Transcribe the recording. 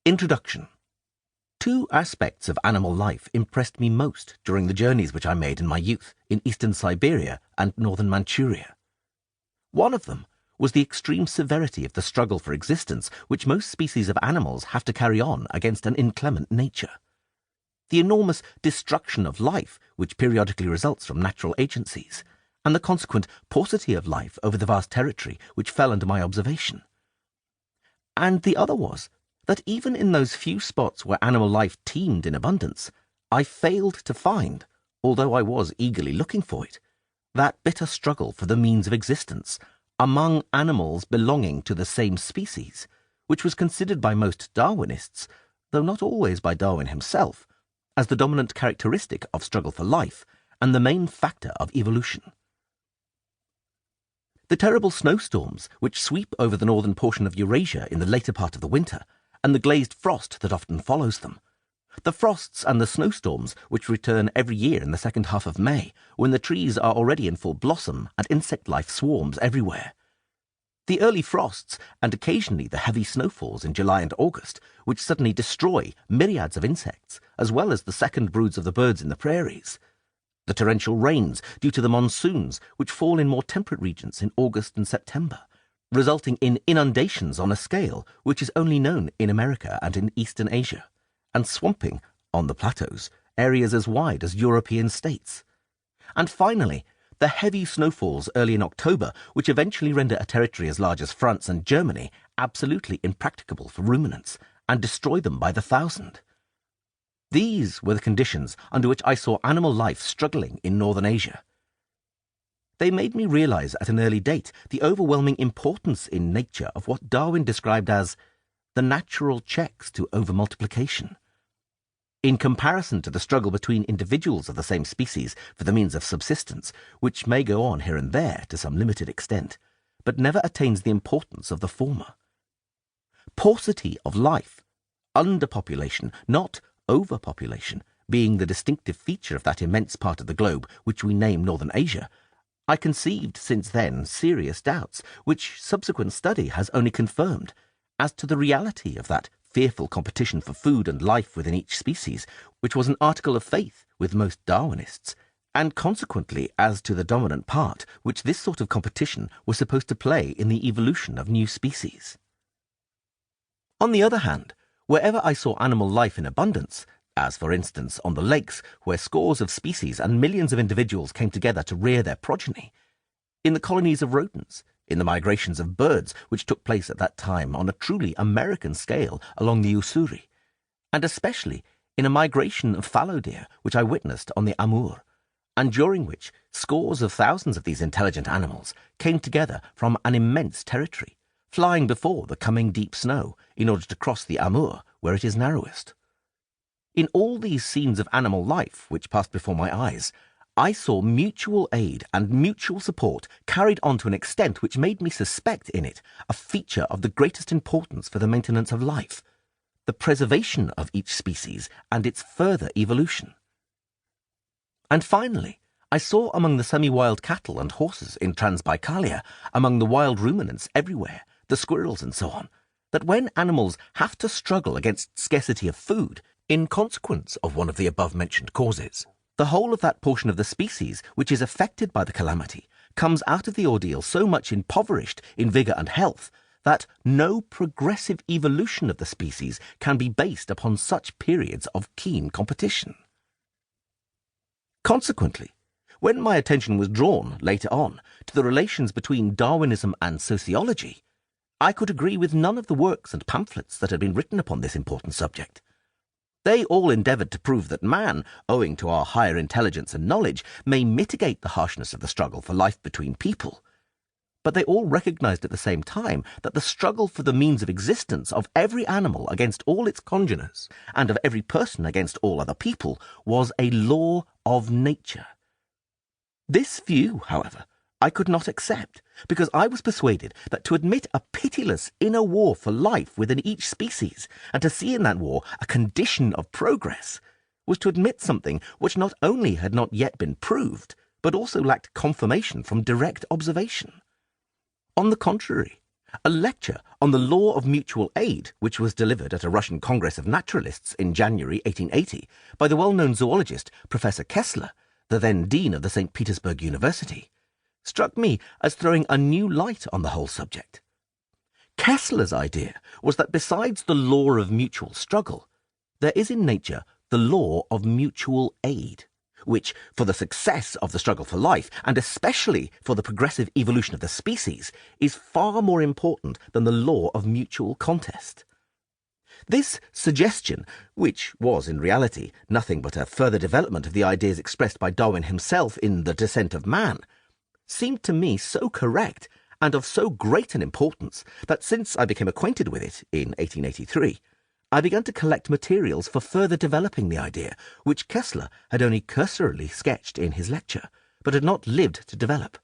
Introduction. Two aspects of animal life impressed me most during the journeys which I made in my youth in eastern Siberia and northern Manchuria. One of them was the extreme severity of the struggle for existence which most species of animals have to carry on against an inclement nature. The enormous destruction of life which periodically results from natural agencies, and the consequent paucity of life over the vast territory which fell under my observation. And the other was that even in those few spots where animal life teemed in abundance, I failed to find, although I was eagerly looking for it, that bitter struggle for the means of existence among animals belonging to the same species, which was considered by most Darwinists, though not always by Darwin himself, as the dominant characteristic of struggle for life and the main factor of evolution. The terrible snowstorms which sweep over the northern portion of Eurasia in the later part of the winter, and the glazed frost that often follows them, the frosts and the snowstorms which return every year in the second half of May, when the trees are already in full blossom and insect life swarms everywhere, the early frosts and occasionally the heavy snowfalls in July and August, which suddenly destroy myriads of insects, as well as the second broods of the birds in the prairies, the torrential rains due to the monsoons which fall in more temperate regions in August and September, resulting in inundations on a scale which is only known in America and in Eastern Asia, and swamping, on the plateaus, areas as wide as European states. And finally, the heavy snowfalls early in October, which eventually render a territory as large as France and Germany absolutely impracticable for ruminants, and destroy them by the thousand. These were the conditions under which I saw animal life struggling in northern Asia. They made me realize at an early date the overwhelming importance in nature of what Darwin described as the natural checks to overmultiplication. In comparison to the struggle between individuals of the same species for the means of subsistence, which may go on here and there to some limited extent, but never attains the importance of the former. Paucity of life, underpopulation, not overpopulation, being the distinctive feature of that immense part of the globe which we name Northern Asia, I conceived since then serious doubts, which subsequent study has only confirmed, as to the reality of that fearful competition for food and life within each species, which was an article of faith with most Darwinists, and consequently as to the dominant part which this sort of competition was supposed to play in the evolution of new species. On the other hand, wherever I saw animal life in abundance, as for instance on the lakes where scores of species and millions of individuals came together to rear their progeny, in the colonies of rodents, in the migrations of birds which took place at that time on a truly American scale along the Ussuri, and especially in a migration of fallow deer which I witnessed on the Amur, and during which scores of thousands of these intelligent animals came together from an immense territory, flying before the coming deep snow in order to cross the Amur where it is narrowest. In all these scenes of animal life which passed before my eyes, I saw mutual aid and mutual support carried on to an extent which made me suspect in it a feature of the greatest importance for the maintenance of life, the preservation of each species and its further evolution. And finally, I saw among the semi-wild cattle and horses in Transbaikalia, among the wild ruminants everywhere, the squirrels and so on, that when animals have to struggle against scarcity of food, in consequence of one of the above-mentioned causes, the whole of that portion of the species which is affected by the calamity comes out of the ordeal so much impoverished in vigour and health that no progressive evolution of the species can be based upon such periods of keen competition. Consequently, when my attention was drawn, later on, to the relations between Darwinism and sociology, I could agree with none of the works and pamphlets that had been written upon this important subject. They all endeavoured to prove that man, owing to our higher intelligence and knowledge, may mitigate the harshness of the struggle for life between people. But they all recognised at the same time that the struggle for the means of existence of every animal against all its congeners, and of every person against all other people, was a law of nature. This view, however, I could not accept, because I was persuaded that to admit a pitiless inner war for life within each species, and to see in that war a condition of progress, was to admit something which not only had not yet been proved, but also lacked confirmation from direct observation. On the contrary, A lecture on the law of mutual aid, which was delivered at a Russian Congress of Naturalists in January 1880 by the well-known zoologist Professor Kessler, the then dean of the St. Petersburg University, struck me as throwing a new light on the whole subject. Kessler's idea was that besides the law of mutual struggle, there is in nature the law of mutual aid, which, for the success of the struggle for life, and especially for the progressive evolution of the species, is far more important than the law of mutual contest. This suggestion, which was in reality nothing but a further development of the ideas expressed by Darwin himself in The Descent of Man, seemed to me so correct and of so great an importance that since I became acquainted with it in 1883, I began to collect materials for further developing the idea, which Kessler had only cursorily sketched in his lecture, but had not lived to develop.